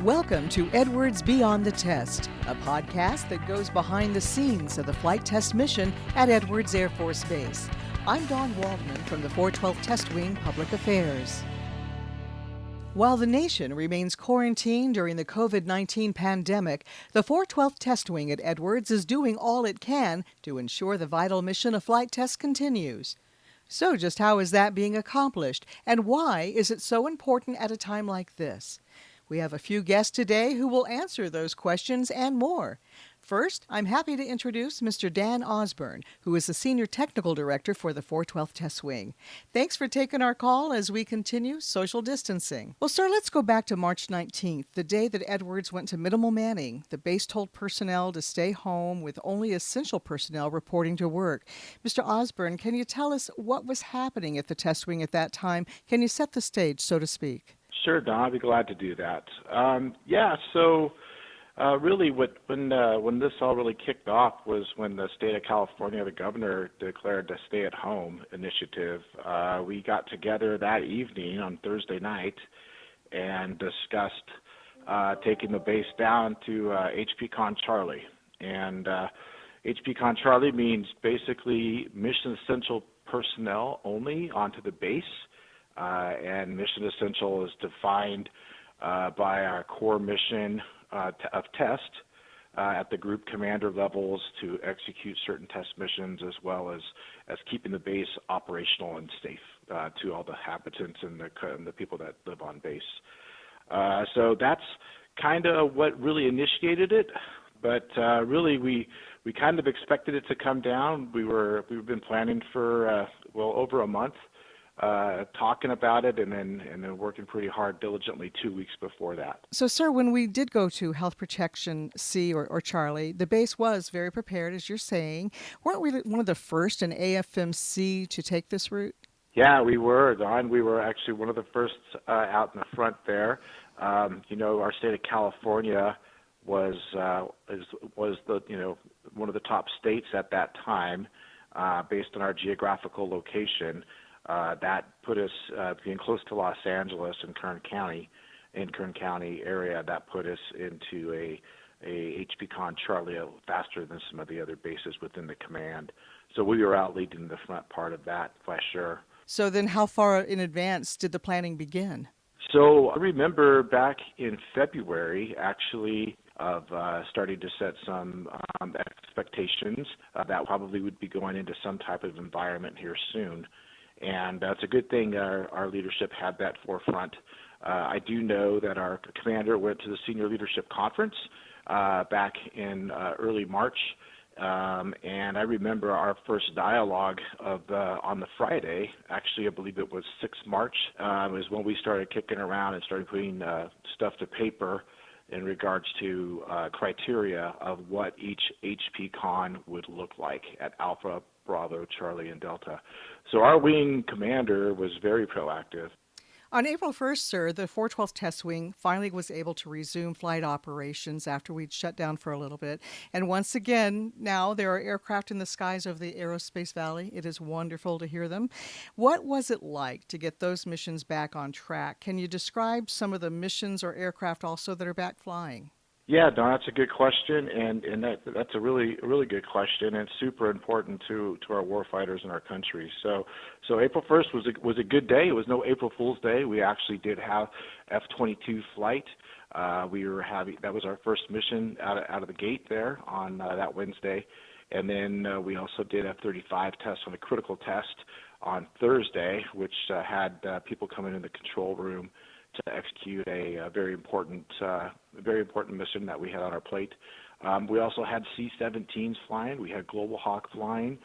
Welcome to Edwards Beyond the Test, a podcast that goes behind the scenes of the flight test mission at Edwards Air Force Base. I'm Dawn Waldman from the 412 Test Wing Public Affairs. While the nation remains quarantined during the COVID-19 pandemic, the 412th Test Wing at Edwards is doing all it can to ensure the vital mission of flight tests continues. So just how is that being accomplished, and why is it so important at a time like this? We have a few guests today who will answer those questions and more. First, I'm happy to introduce Mr. Dan Osborne, who is the Senior Technical Director for the 412th Test Wing. Thanks for taking our call as we continue social distancing. Well, sir, let's go back to March 19th, the day that Edwards went to minimal manning. The base told personnel to stay home with only essential personnel reporting to work. Mr. Osborne, can you tell us what was happening at the Test Wing at that time? Can you set the stage, so to speak? Sure, Don. I'd be glad to do that. Really, when this all really kicked off was when the state of California, the governor declared the stay-at-home initiative. We got together that evening on Thursday night and discussed taking the base down to HPCon Charlie. And HPCon Charlie means basically mission essential personnel only onto the base. And mission essential is defined by our core mission of test at the group commander levels to execute certain test missions, as well as keeping the base operational and safe to all the inhabitants and the people that live on base. So that's kind of what really initiated it. But really, we kind of expected it to come down. We've been planning for over a month. Talking about it and then working pretty hard diligently 2 weeks before that. So, sir, when we did go to Health Protection C or Charlie, the base was very prepared, as you're saying. Weren't we one of the first in AFMC to take this route? Yeah, we were, Don. We were actually one of the first out in the front there. Our state of California was the one of the top states at that time, based on our geographical location. That put us being close to Los Angeles and Kern County area. That put us into a HPCon Charlie faster than some of the other bases within the command. So we were out leading the front part of that, for sure. So then how far in advance did the planning begin? So I remember back in February, actually, of starting to set some expectations that probably would be going into some type of environment here soon. And it's a good thing our leadership had that forefront. I do know that our commander went to the Senior Leadership Conference back in early March, and I remember our first dialogue on the Friday, actually I believe it was 6 March, is when we started kicking around and started putting stuff to paper in regards to criteria of what each HPCon would look like at Alpha, Bravo, Charlie, and Delta. So our wing commander was very proactive. On April 1st, sir, the 412th Test Wing finally was able to resume flight operations after we'd shut down for a little bit. And once again, now there are aircraft in the skies over the Aerospace Valley. It is wonderful to hear them. What was it like to get those missions back on track? Can you describe some of the missions or aircraft also that are back flying? Yeah, Don, that's a good question, and that's a really good question, and it's super important to our warfighters in our country. So April 1st was a good day. It was no April Fool's Day. We actually did have F-22 flight. That was our first mission out of the gate there on that Wednesday, and then we also did F-35 tests on a critical test on Thursday, which had people coming in the control room to execute a very important mission that we had on our plate. We also had C-17s flying. We had Global Hawk flying.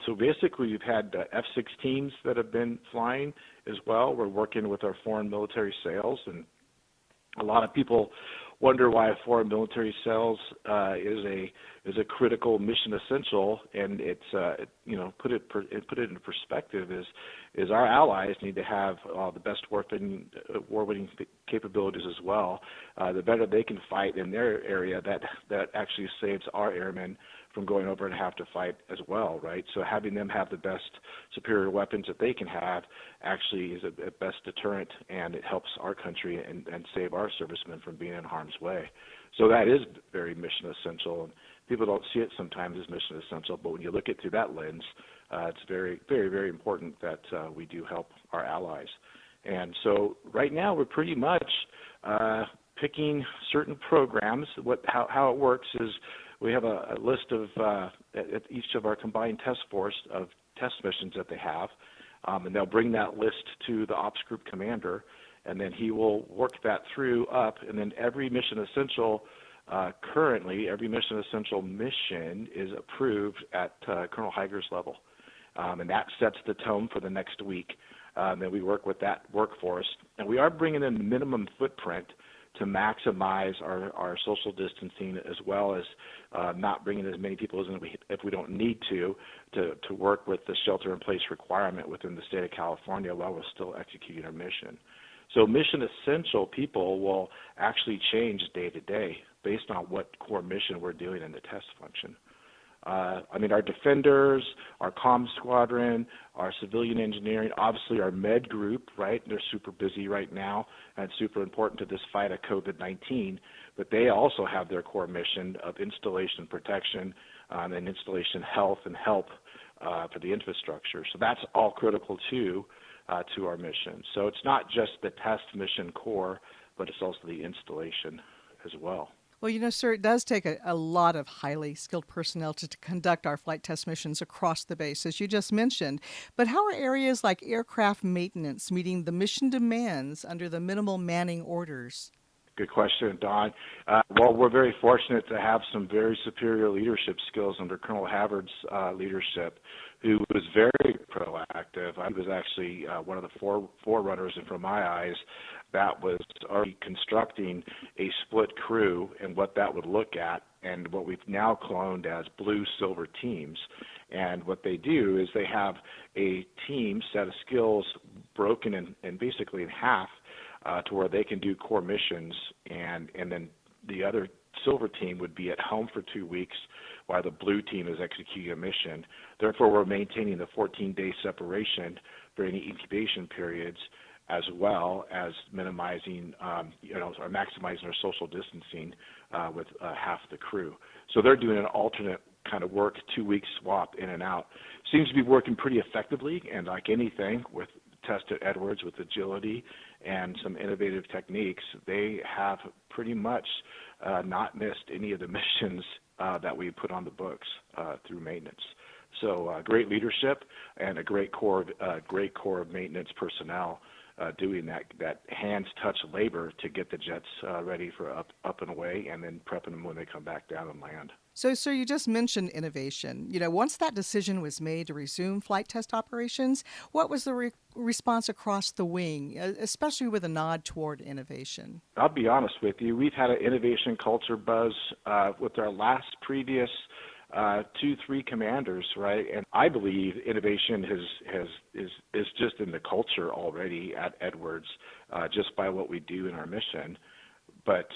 So basically, we've had F-16s that have been flying as well. We're working with our foreign military sales, and a lot of people wonder why foreign military sales is a critical mission essential, and it's put it into perspective is our allies need to have the best war-winning capabilities as well. The better they can fight in their area, that actually saves our airmen from going over and have to fight as well, right? So having them have the best superior weapons that they can have actually is a best deterrent, and it helps our country and save our servicemen from being in harm's way. So that is very mission essential, and people don't see it sometimes as mission essential, but when you look at it through that lens, it's very, very, very important that we do help our allies. And so right now we're pretty much picking certain programs. How it works is we have a list of at each of our combined task force of test missions that they have, and they'll bring that list to the ops group commander, and then he will work that through up, and then every mission essential currently, every mission essential mission is approved at Colonel Heiger's level, and that sets the tone for the next week. Then we work with that workforce, and we are bringing in the minimum footprint to maximize our social distancing, as well as not bringing as many people as if we don't need to work with the shelter-in-place requirement within the state of California while we're still executing our mission. So mission essential people will actually change day to day based on what core mission we're doing in the test function. Our defenders, our comm squadron, our civilian engineering, obviously our med group, right? They're super busy right now and super important to this fight of COVID-19, but they also have their core mission of installation protection and installation health and help for the infrastructure. So that's all critical too to our mission. So it's not just the test mission core, but it's also the installation as well. Well, sir, it does take a lot of highly skilled personnel to conduct our flight test missions across the base, as you just mentioned. But how are areas like aircraft maintenance meeting the mission demands under the minimal manning orders? Good question, Don. Well, we're very fortunate to have some very superior leadership skills under Colonel Havard's leadership, who was very proactive. I was actually one of the forerunners, and from my eyes, that was already constructing a split crew and what that would look at, and what we've now cloned as blue-silver teams. And what they do is they have a team set of skills broken in basically in half, to where they can do core missions, and then the other silver team would be at home for 2 weeks while the blue team is executing a mission. Therefore, we're maintaining the 14-day separation during the incubation periods, as well as minimizing, or maximizing our social distancing with half the crew. So they're doing an alternate kind of work, 2-week swap in and out. Seems to be working pretty effectively, and like anything with Test at Edwards with agility and some innovative techniques, they have pretty much not missed any of the missions that we put on the books through maintenance. So great leadership and a great core of maintenance personnel doing that hands-touch labor to get the jets ready for up and away, and then prepping them when they come back down and land. So, sir, you just mentioned innovation. Once that decision was made to resume flight test operations, what was the response across the wing, especially with a nod toward innovation? I'll be honest with you. We've had an innovation culture buzz with our previous 2-3 commanders, right? And I believe innovation is just in the culture already at Edwards, just by what we do in our mission. But,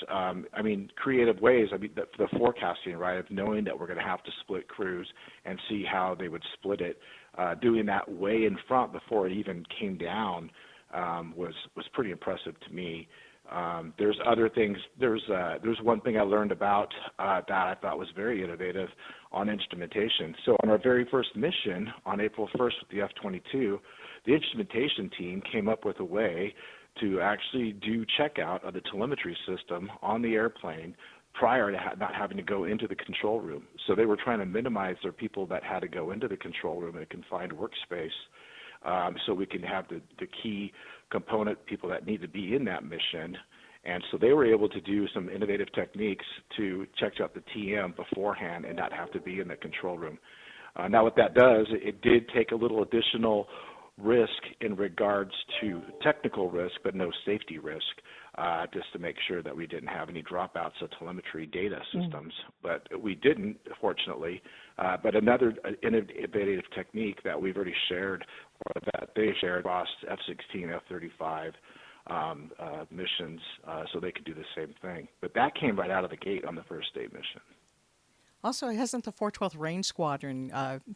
creative ways, the forecasting, right, of knowing that we're going to have to split crews and see how they would split it, doing that way in front before it even came down was pretty impressive to me. There's other things. There's one thing I learned about that I thought was very innovative on instrumentation. So on our very first mission on April 1st with the F-22, the instrumentation team came up with a way to actually do checkout of the telemetry system on the airplane prior to not having to go into the control room. So they were trying to minimize their people that had to go into the control room in a confined workspace, so we can have the key component people that need to be in that mission. And so they were able to do some innovative techniques to check out the TM beforehand and not have to be in the control room. Now what that does, it did take a little additional risk in regards to technical risk, but no safety risk, just to make sure that we didn't have any dropouts of telemetry data systems. But we didn't, fortunately. But another innovative technique that we've already shared, or that they shared across F-16, F-35 missions, so they could do the same thing. But that came right out of the gate on the first day mission. Also, hasn't the 412th Range Squadron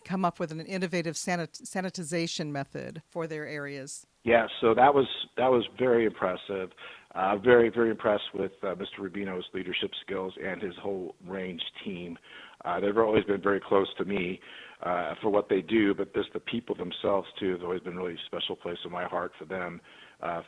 come up with an innovative sanitization method for their areas? Yeah, so that was very impressive. Very impressed with Mr. Rubino's leadership skills and his whole range team. They've always been very close to me for what they do, but just the people themselves too has always been really a special place in my heart for them,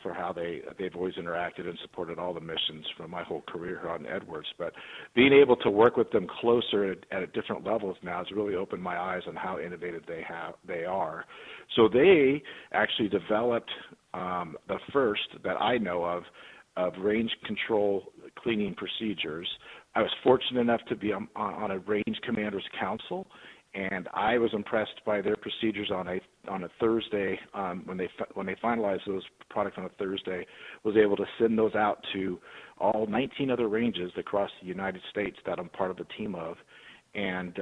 for how they've always interacted and supported all the missions from my whole career here on Edwards. But being able to work with them closer at different levels now has really opened my eyes on how innovative they are. So they actually developed the first that I know of range control cleaning procedures. I was fortunate enough to be on a range commander's council, and I was impressed by their procedures on a Thursday when they finalized those products on a Thursday. Was able to send those out to all 19 other ranges across the United States that I'm part of the team of, and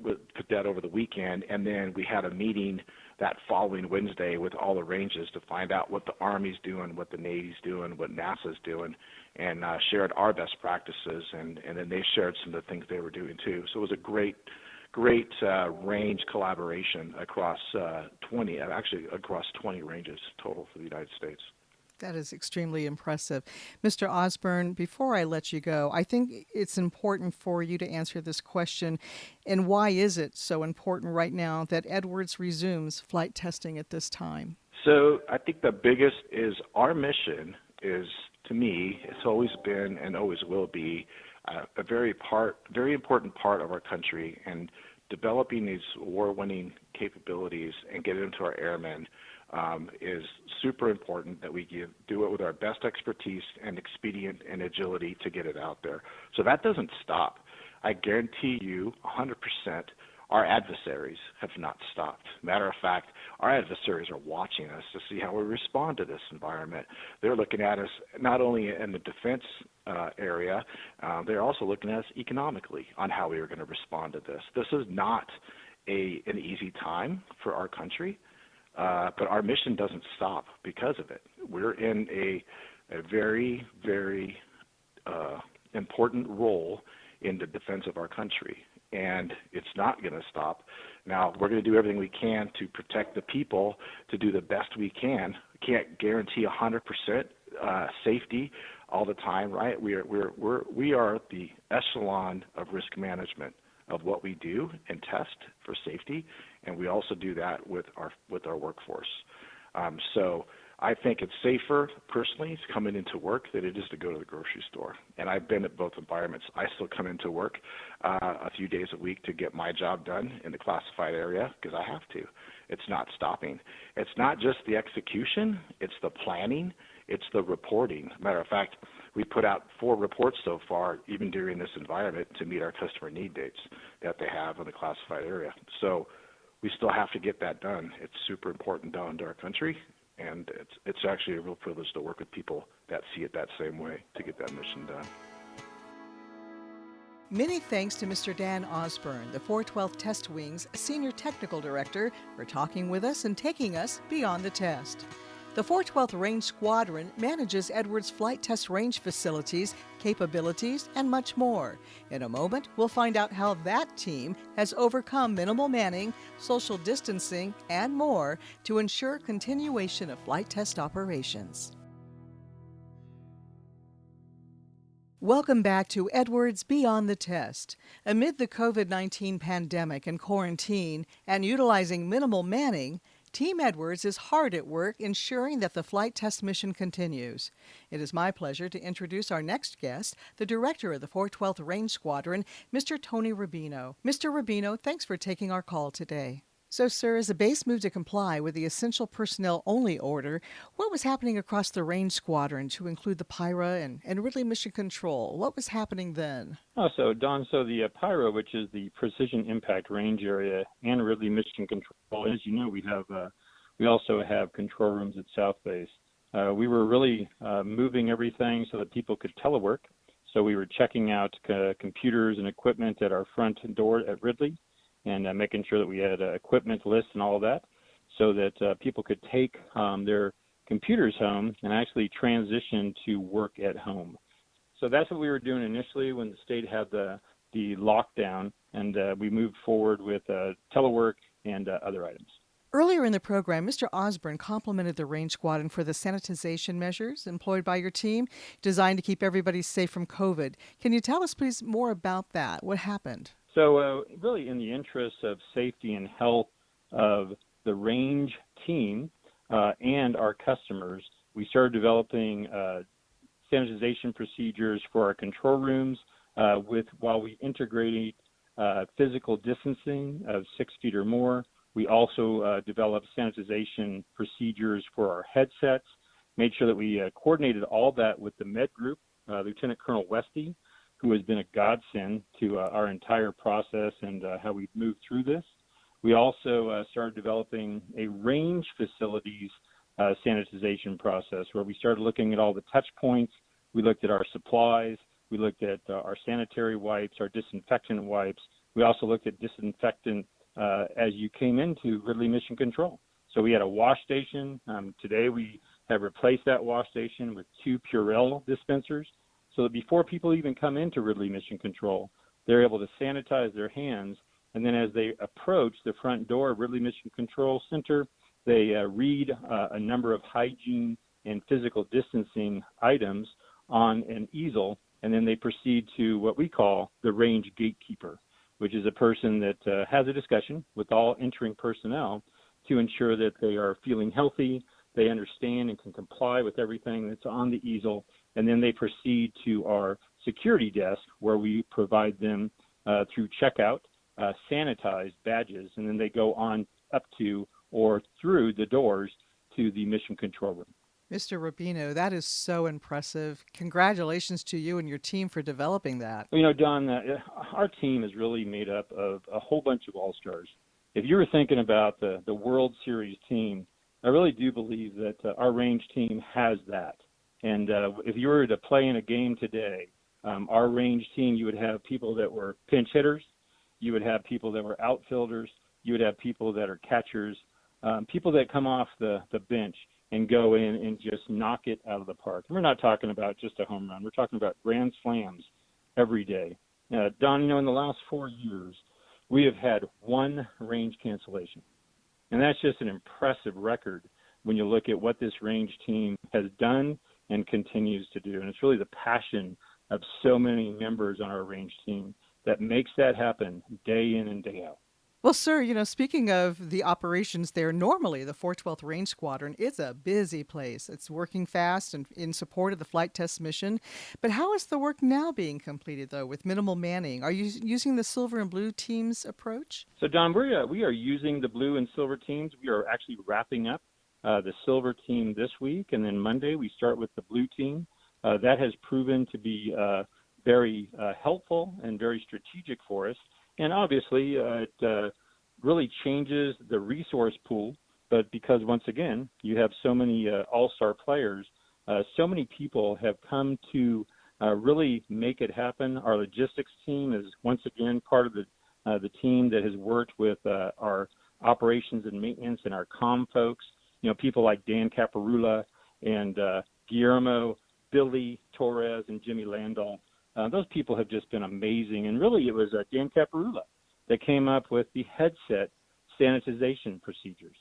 put that over the weekend. And then we had a meeting that following Wednesday with all the ranges to find out what the Army's doing, what the Navy's doing, what NASA's doing, and shared our best practices, and then they shared some of the things they were doing too. So it was a great range collaboration across 20 ranges total for the United States. That is extremely impressive. Mr. Osborne, before I let you go, I think it's important for you to answer this question. And why is it so important right now that Edwards resumes flight testing at this time? So I think the biggest is our mission is, to me, it's always been and always will be a very important part of our country, and developing these war-winning capabilities and getting into our airmen is super important, that we do it with our best expertise and expedient and agility to get it out there. So that doesn't stop. I guarantee you 100% our adversaries have not stopped. Matter of fact, our adversaries are watching us to see how we respond to this environment. They're looking at us not only in the defense area, they're also looking at us economically on how we are going to respond to this. This is not an easy time for our country. But our mission doesn't stop because of it. We're in a very important role in the defense of our country, and it's not going to stop. Now, we're going to do everything we can to protect the people, to do the best we can. We can't guarantee 100% safety all the time, right? We are the echelon of risk management of what we do and test for safety, and we also do that with our workforce. So I think it's safer personally to come into work than it is to go to the grocery store. And I've been at both environments. I still come into work a few days a week to get my job done in the classified area because I have to. It's not stopping. It's not just the execution, it's the planning, it's the reporting. Matter of fact, we put out 4 reports so far, even during this environment, to meet our customer need dates that they have in the classified area. So we still have to get that done. It's super important down to our country, and it's actually a real privilege to work with people that see it that same way to get that mission done. Many thanks to Mr. Dan Osborne, the 412th Test Wing's Senior Technical Director, for talking with us and taking us beyond the test. The 412th Range Squadron manages Edwards Flight Test Range facilities, capabilities, and much more. In a moment, we'll find out how that team has overcome minimal manning, social distancing, and more to ensure continuation of flight test operations. Welcome back to Edwards Beyond the Test. Amid the COVID-19 pandemic and quarantine and utilizing minimal manning, Team Edwards is hard at work ensuring that the flight test mission continues. It is my pleasure to introduce our next guest, the director of the 412th Range Squadron, Mr. Tony Rubino. Mr. Rubino, thanks for taking our call today. So, sir, as the base moved to comply with the essential personnel only order, what was happening across the Range Squadron to include the PIRA and Ridley Mission Control? What was happening then? So the PIRA, which is the Precision Impact Range Area, and Ridley Mission Control, as you know, we also have control rooms at South Base. We were really moving everything so that people could telework. So we were checking out computers and equipment at our front door at Ridley, and making sure that we had equipment lists and all of that, so that people could take their computers home and actually transition to work at home. So that's what we were doing initially when the state had the the lockdown, and we moved forward with telework and other items. Earlier in the program, Mr. Osborne complimented the range squadron for the sanitization measures employed by your team, designed to keep everybody safe from COVID. Can you tell us, please, more about that? What happened? So really in the interest of safety and health of the range team and our customers, we started developing sanitization procedures for our control rooms while we integrated physical distancing of 6 feet or more. We also developed sanitization procedures for our headsets, made sure that we coordinated all that with the Med Group, Lieutenant Colonel Westy, who has been a godsend to our entire process and how we've moved through this. We also started developing a range facilities sanitization process where we started looking at all the touch points. We looked at our supplies. We looked at our sanitary wipes, our disinfectant wipes. We also looked at disinfectant as you came into Ridley Mission Control. So we had a wash station. Today we have replaced that wash station with 2 Purell dispensers so that before people even come into Ridley Mission Control, they're able to sanitize their hands. And then as they approach the front door of Ridley Mission Control Center, they read a number of hygiene and physical distancing items on an easel, and then they proceed to what we call the range gatekeeper, which is a person that has a discussion with all entering personnel to ensure that they are feeling healthy, they understand and can comply with everything that's on the easel, and then they proceed to our security desk where we provide them through checkout sanitized badges, and then they go on up to or through the doors to the mission control room. Mr. Rubino, that is so impressive. Congratulations to you and your team for developing that. You know, Don, our team is really made up of a whole bunch of all-stars. If you were thinking about the World Series team, I really do believe that our range team has that. And if you were to play in a game today, our range team, you would have people that were pinch hitters, you would have people that were outfielders, you would have people that are catchers, people that come off the bench and go in and just knock it out of the park. And we're not talking about just a home run. We're talking about grand slams every day. Don, you know, in the last 4 years, we have had 1 range cancellation. And that's just an impressive record when you look at what this range team has done and continues to do. And it's really the passion of so many members on our range team that makes that happen day in and day out. Well, sir, you know, speaking of the operations there, normally the 412th Range Squadron is a busy place. It's working fast and in support of the flight test mission. But how is the work now being completed, though, with minimal manning? Are you using the silver and blue teams approach? So, Don, we are using the blue and silver teams. We are actually wrapping up the silver team this week, and then Monday we start with the blue team. That has proven to be very helpful and very strategic for us. And obviously, it really changes the resource pool. But because, once again, you have so many all-star players, so many people have come to really make it happen. Our logistics team is, once again, part of the team that has worked with our operations and maintenance and our comm folks. You know, people like Dan Caparula and Guillermo, Billy Torres, and Jimmy Landau. Those people have just been amazing. And really, it was Dan Caparula that came up with the headset sanitization procedures.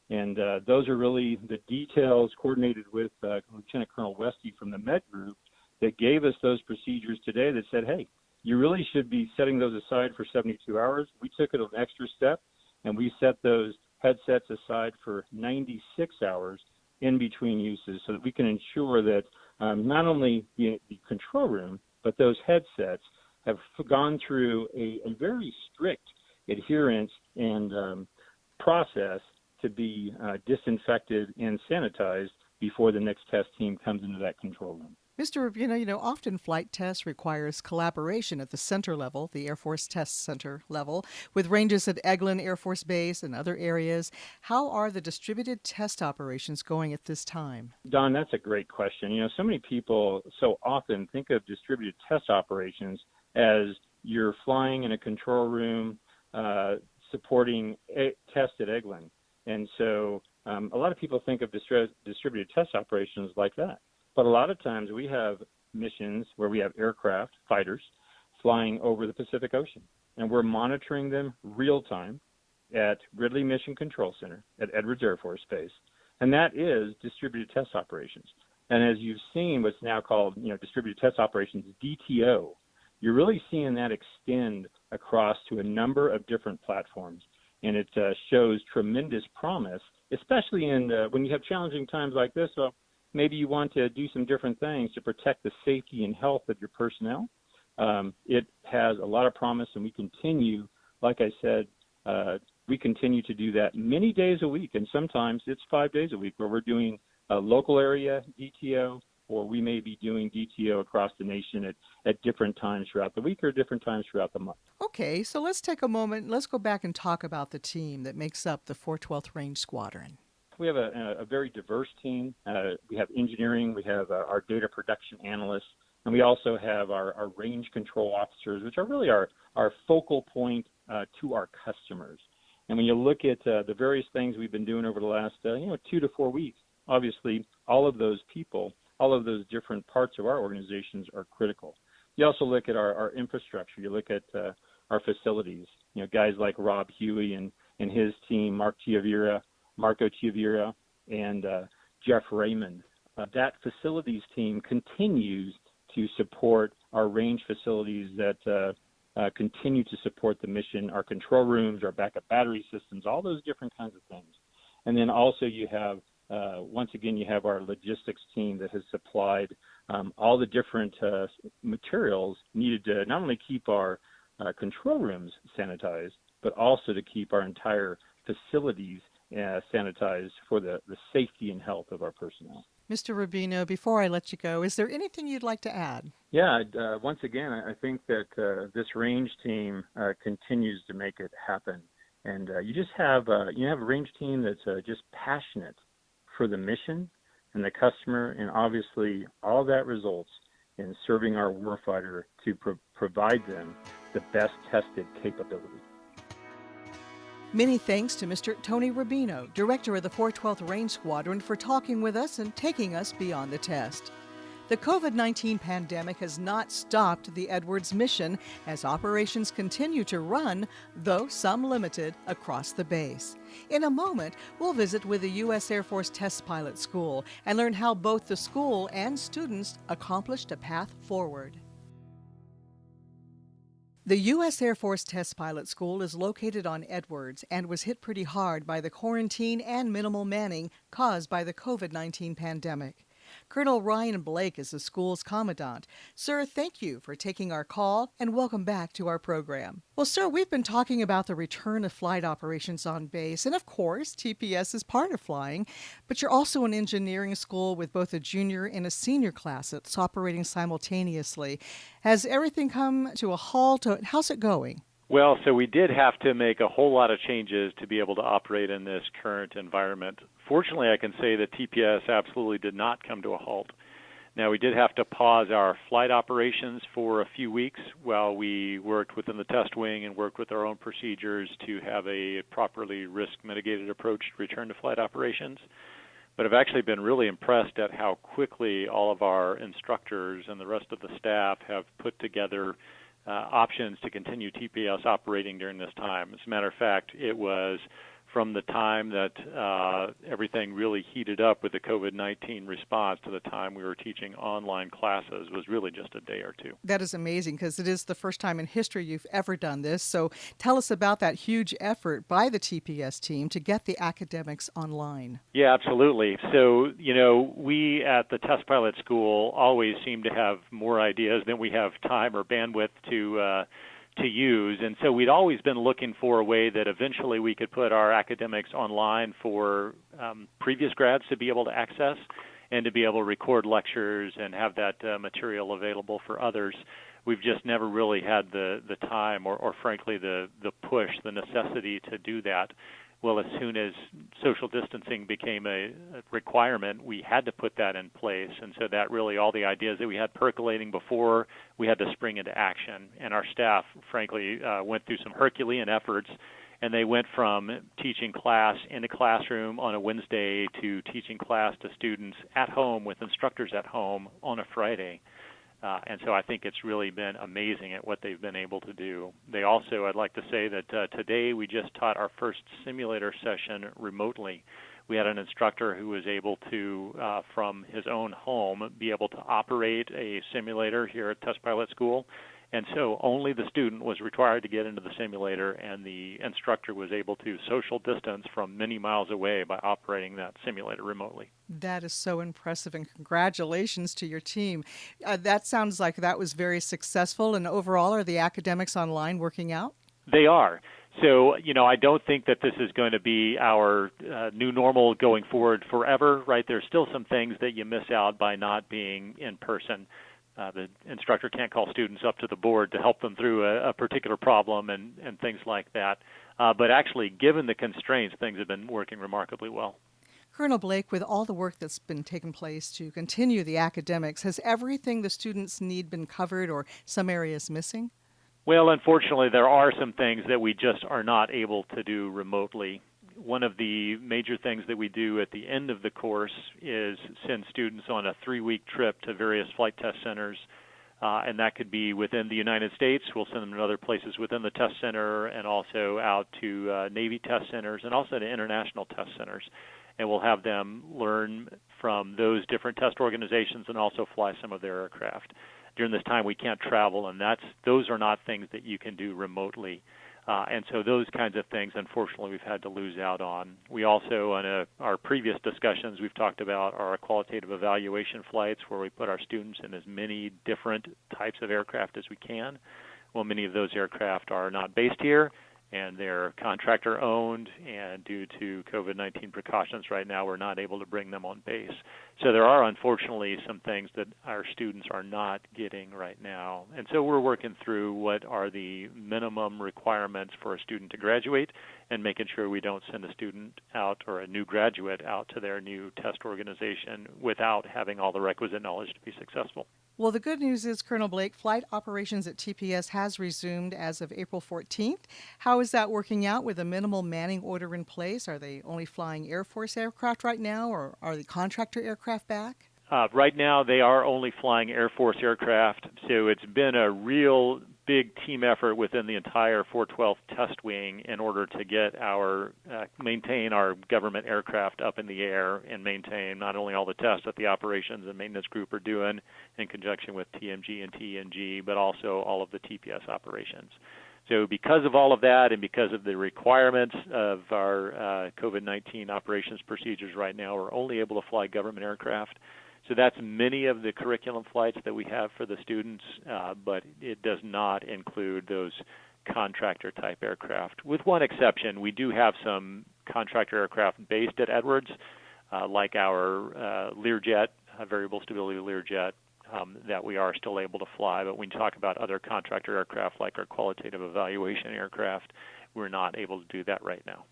And those are really the details coordinated with Lieutenant Colonel Westy from the Med Group that gave us those procedures today that said, hey, you really should be setting those aside for 72 hours. We took it an extra step, and we set those headsets aside for 96 hours in between uses so that we can ensure that not only the control room, but those headsets have gone through a very strict adherence and process to be disinfected and sanitized before the next test team comes into that control room. Mr. Rubino, you know, often flight tests requires collaboration at the center level, the Air Force Test Center level, with ranges at Eglin Air Force Base and other areas. How are the distributed test operations going at this time? Don, that's a great question. You know, so many people so often think of distributed test operations as you're flying in a control room supporting a test at Eglin. And so a lot of people think of distributed test operations like that. But a lot of times we have missions where we have aircraft, fighters, flying over the Pacific Ocean. And we're monitoring them real time at Ridley Mission Control Center at Edwards Air Force Base. And that is distributed test operations. And as you've seen, what's now called, distributed test operations, DTO, you're really seeing that extend across to a number of different platforms. And it shows tremendous promise, especially when you have challenging times like this. So maybe you want to do some different things to protect the safety and health of your personnel. It has a lot of promise, and we continue, like I said, we continue to do that many days a week, and sometimes it's 5 days a week where we're doing a local area DTO, or we may be doing DTO across the nation at different times throughout the week or different times throughout the month. Okay, so let's take a moment. Let's go back and talk about the team that makes up the 412th Range Squadron. We have a very diverse team. We have engineering, we have our data production analysts, and we also have our range control officers, which are really our focal point to our customers. And when you look at the various things we've been doing over the last 2 to 4 weeks, obviously all of those people, all of those different parts of our organizations are critical. You also look at our infrastructure. You look at our facilities. Guys like Rob Huey and his team, Marco Chiavira, and Jeff Raymond. That facilities team continues to support our range facilities that continue to support the mission, our control rooms, our backup battery systems, all those different kinds of things. And then also you have, once again, you have our logistics team that has supplied all the different materials needed to not only keep our control rooms sanitized, but also to keep our entire facilities sanitized for the safety and health of our personnel. Mr. Rubino, before I let you go, is there anything you'd like to add? Yeah, once again, I think that this range team continues to make it happen. And you have a range team that's just passionate for the mission and the customer, and obviously all that results in serving our warfighter to provide them the best tested capability. Many thanks to Mr. Tony Rubino, Director of the 412th Range Squadron, for talking with us and taking us beyond the test. The COVID-19 pandemic has not stopped the Edwards mission as operations continue to run, though some limited, across the base. In a moment, we'll visit with the U.S. Air Force Test Pilot School and learn how both the school and students accomplished a path forward. The U.S. Air Force Test Pilot School is located on Edwards and was hit pretty hard by the quarantine and minimal manning caused by the COVID-19 pandemic. Colonel Ryan Blake is the school's commandant. Sir, thank you for taking our call and welcome back to our program. Well, sir, we've been talking about the return of flight operations on base, and of course, TPS is part of flying, but you're also an engineering school with both a junior and a senior class that's operating simultaneously. Has everything come to a halt? How's it going? Well, so we did have to make a whole lot of changes to be able to operate in this current environment. Fortunately, I can say that TPS absolutely did not come to a halt. Now, we did have to pause our flight operations for a few weeks while we worked within the test wing and worked with our own procedures to have a properly risk-mitigated approach to return to flight operations. But I've actually been really impressed at how quickly all of our instructors and the rest of the staff have put together options to continue TPS operating during this time. As a matter of fact, it was from the time that everything really heated up with the COVID-19 response to the time we were teaching online classes was really just a day or two. That is amazing because it is the first time in history you've ever done this. So tell us about that huge effort by the TPS team to get the academics online. Yeah, absolutely. So, we at the Test Pilot School always seem to have more ideas than we have time or bandwidth to use. And so we'd always been looking for a way that eventually we could put our academics online for previous grads to be able to access and to be able to record lectures and have that material available for others. We've just never really had the time or frankly, the push, the necessity to do that. Well, as soon as social distancing became a requirement, we had to put that in place. And so that really, all the ideas that we had percolating before, we had to spring into action. And our staff, frankly, went through some Herculean efforts, and they went from teaching class in a classroom on a Wednesday to teaching class to students at home with instructors at home on a Friday. And so I think it's really been amazing at what they've been able to do. They also, I'd like to say that today we just taught our first simulator session remotely. We had an instructor who was able to, from his own home, be able to operate a simulator here at Test Pilot School. And so only the student was required to get into the simulator, and the instructor was able to social distance from many miles away by operating that simulator remotely. That is so impressive, and congratulations to your team. That sounds like that was very successful, and overall, are the academics online working out? They are. So, I don't think that this is going to be our new normal going forward forever, right? There's still some things that you miss out by not being in person. The instructor can't call students up to the board to help them through a particular problem and things like that. But actually, given the constraints, things have been working remarkably well. Colonel Blake, with all the work that's been taking place to continue the academics, has everything the students need been covered or some areas missing? Well, unfortunately, there are some things that we just are not able to do remotely. One of the major things that we do at the end of the course is send students on a 3-week trip to various flight test centers, and that could be within the United States. We'll send them to other places within the test center, and also out to Navy test centers, and also to international test centers. And we'll have them learn from those different test organizations and also fly some of their aircraft. During this time, we can't travel, and those are not things that you can do remotely. And so those kinds of things, unfortunately, we've had to lose out on. We also, on our previous discussions, we've talked about our qualitative evaluation flights where we put our students in as many different types of aircraft as we can. Well, many of those aircraft are not based here, and they're contractor-owned, and due to COVID-19 precautions right now, we're not able to bring them on base. So there are, unfortunately, some things that our students are not getting right now. And so we're working through what are the minimum requirements for a student to graduate and making sure we don't send a student out or a new graduate out to their new test organization without having all the requisite knowledge to be successful. Well, the good news is, Colonel Blake, flight operations at TPS has resumed as of April 14th. How is that working out with a minimal manning order in place? Are they only flying Air Force aircraft right now, or are the contractor aircraft back? Right now, they are only flying Air Force aircraft, so it's been a real big team effort within the entire 412 test wing in order to get maintain our government aircraft up in the air and maintain not only all the tests that the operations and maintenance group are doing in conjunction with TMG and TNG, but also all of the TPS operations. So because of all of that and because of the requirements of our COVID-19 operations procedures right now, we're only able to fly government aircraft. So that's many of the curriculum flights that we have for the students, but it does not include those contractor-type aircraft. With one exception, we do have some contractor aircraft based at Edwards, like our Learjet, variable stability Learjet, that we are still able to fly. But when you talk about other contractor aircraft, like our qualitative evaluation aircraft, we're not able to do that right now.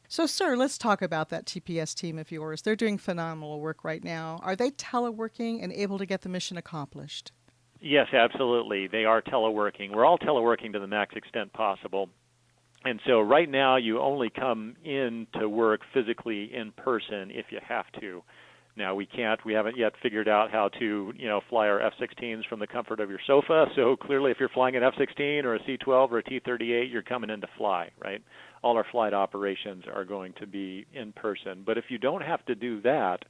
So, sir, let's talk about that TPS team of yours. They're doing phenomenal work right now. Are they teleworking and able to get the mission accomplished? Yes, absolutely. They are teleworking. We're all teleworking to the max extent possible. And so right now you only come in to work physically in person if you have to. Now we haven't yet figured out how to, fly our F-16s from the comfort of your sofa. So clearly if you're flying an F-16 or a C-12 or a T-38, you're coming in to fly, right? All our flight operations are going to be in person. But if you don't have to do that,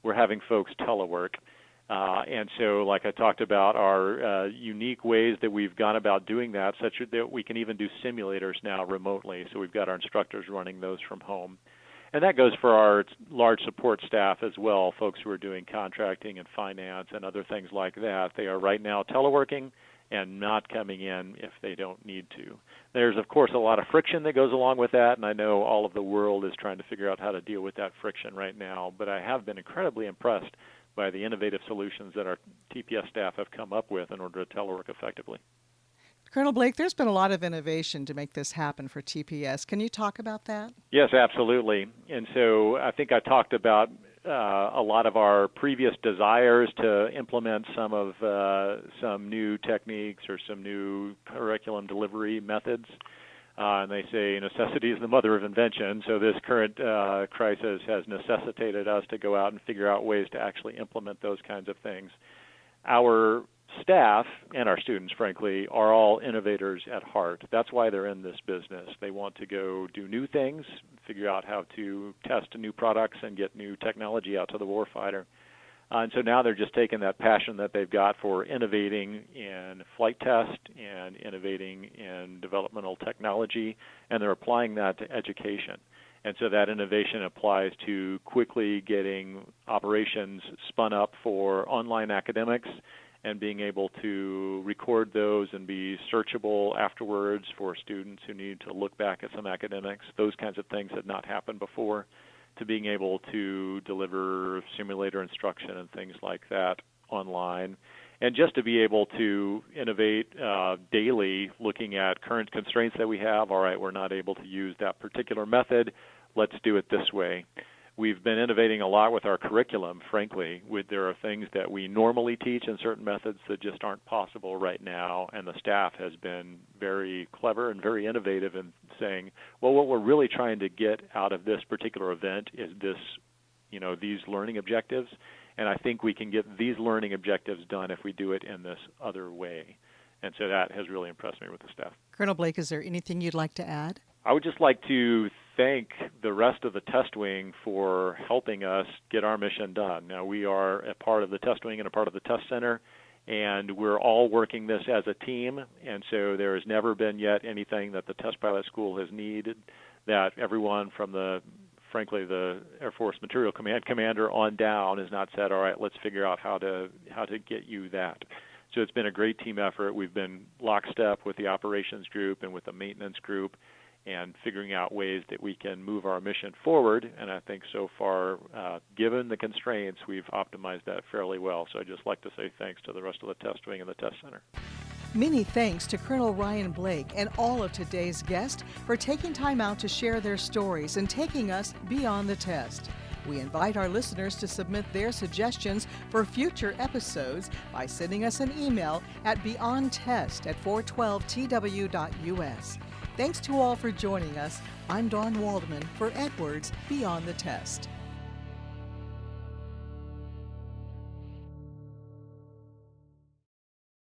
we're having folks telework. And so, like I talked about, our unique ways that we've gone about doing that, such that we can even do simulators now remotely. So we've got our instructors running those from home. And that goes for our large support staff as well, folks who are doing contracting and finance and other things like that. They are right now teleworking and not coming in if they don't need to. There's, of course, a lot of friction that goes along with that, and I know all of the world is trying to figure out how to deal with that friction right now. But I have been incredibly impressed by the innovative solutions that our TPS staff have come up with in order to telework effectively. Colonel Blake, there's been a lot of innovation to make this happen for TPS. Can you talk about that? Yes, absolutely. And so I think I talked about a lot of our previous desires to implement some new techniques or some new curriculum delivery methods. And they say necessity is the mother of invention. So this current crisis has necessitated us to go out and figure out ways to actually implement those kinds of things. Our staff and our students, frankly, are all innovators at heart. That's why they're in this business. They want to go do new things, figure out how to test new products and get new technology out to the warfighter. And so now they're just taking that passion that they've got for innovating in flight test and innovating in developmental technology, and they're applying that to education. And so that innovation applies to quickly getting operations spun up for online academics and being able to record those and be searchable afterwards for students who need to look back at some academics. Those kinds of things had not happened before, to being able to deliver simulator instruction and things like that online. And just to be able to innovate daily, looking at current constraints that we have. All right, we're not able to use that particular method. Let's do it this way. We've been innovating a lot with our curriculum, frankly. There are things that we normally teach in certain methods that just aren't possible right now, and the staff has been very clever and very innovative in saying, well, what we're really trying to get out of this particular event is this, these learning objectives, and I think we can get these learning objectives done if we do it in this other way. And so that has really impressed me with the staff. Colonel Blake, is there anything you'd like to add? I would just like to thank the rest of the test wing for helping us get our mission done. Now, we are a part of the test wing and a part of the test center, and we're all working this as a team, and so there has never been yet anything that the test pilot school has needed that everyone from the Air Force Material Command commander on down has not said, all right, let's figure out how to get you that. So it's been a great team effort. We've been lockstep with the operations group and with the maintenance group, and figuring out ways that we can move our mission forward. And I think so far, given the constraints, we've optimized that fairly well. So I'd just like to say thanks to the rest of the test wing and the test center. Many thanks to Colonel Ryan Blake and all of today's guests for taking time out to share their stories and taking us beyond the test. We invite our listeners to submit their suggestions for future episodes by sending us an email at beyondtest@412tw.us. Thanks to all for joining us. I'm Dawn Waldman for Edwards Beyond the Test.